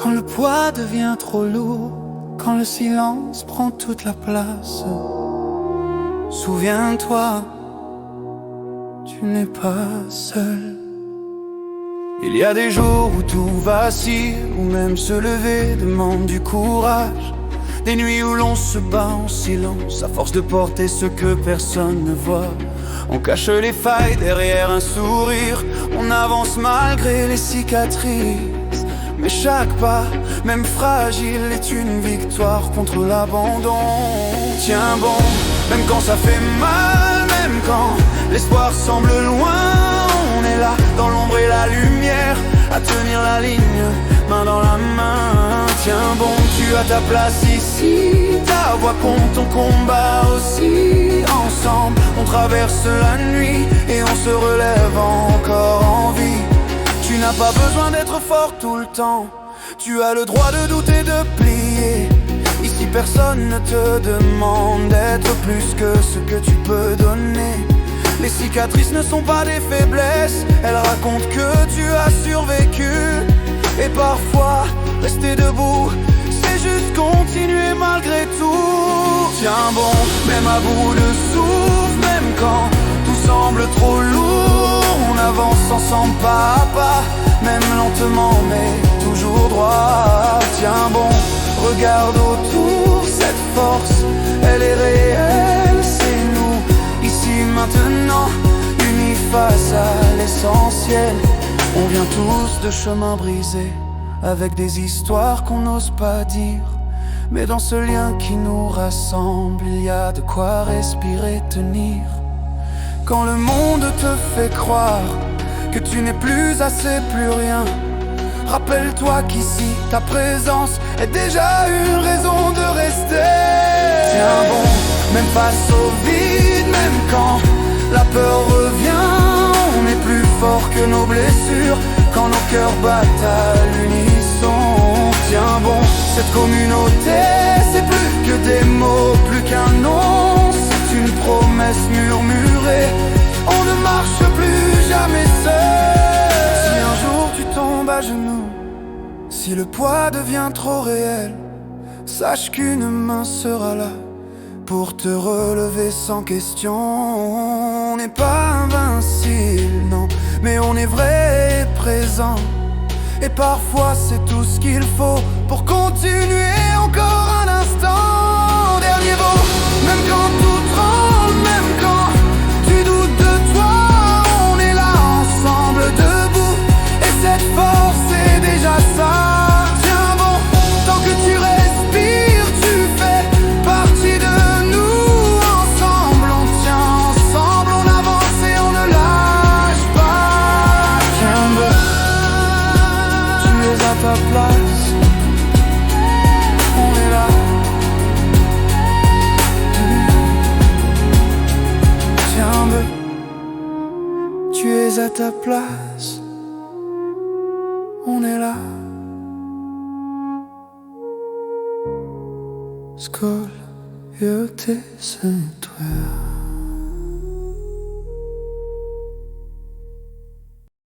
Quand le poids devient trop lourd, quand le silence prend toute la place, souviens-toi, tu n'es pas seul. Il y a des jours où tout vacille, où même se lever demande du courage. Des nuits où l'on se bat en silence, à force de porter ce que personne ne voit. On cache les failles derrière un sourire, on avance malgré les cicatrices. Mais chaque pas, même fragile, est une victoire contre l'abandon. Tiens bon, même quand ça fait mal, même quand l'espoir semble loin, on est là, dans l'ombre et la lumière, à tenir la ligne, main dans la main. Tiens bon, tu as ta place ici, ta voix compte, ton combat aussi. Ensemble, on traverse la nuit et on se relève encore en vie. Tu n'as pas besoin d'être fort tout le temps, tu as le droit de douter, de plier. Ici personne ne te demande d'être plus que ce que tu peux donner. Les cicatrices ne sont pas des faiblesses, elles racontent que tu as survécu. Et parfois, rester debout, c'est juste continuer malgré tout. Tiens bon, même à bout de souffle, même quand tout semble trop lourd, on avance ensemble pas à pas, même lentement mais toujours droit. Tiens bon, regarde autour, cette force, elle est réelle, c'est nous, ici maintenant, unis face à l'essentiel. On vient tous de chemins brisés, avec des histoires qu'on n'ose pas dire. Mais dans ce lien qui nous rassemble, il y a de quoi respirer, tenir. Quand le monde te fait croire que tu n'es plus assez, plus rien, rappelle-toi qu'ici, ta présence est déjà une raison de rester. Tiens bon, même face au vide, même quand la peur revient, on est plus fort que nos blessures, quand nos cœurs battent à l'unisson. Tiens bon, cette communauté, c'est plus que des mots, plus qu'un nom, c'est une promesse murmurée. On ne marche plus jamais seul. Si un jour tu tombes à genoux, si le poids devient trop réel, sache qu'une main sera là pour te relever sans question. On n'est pas invincible, non, mais on est vrai et présent. Et parfois c'est tout ce qu'il faut pour continuer encore un instant. Dernier mot, même quand tout tremble, même quand tu doutes de toi, on est là ensemble debout, et cette force est déjà ça. Tiens bon, tant que tu respires, tu fais partie de nous. Ensemble on tient, ensemble on avance et on ne lâche pas. Tiens bon, tu es à ta place, on est là. Tiens bon, tu es à ta place, on est là. Skål, jag till sen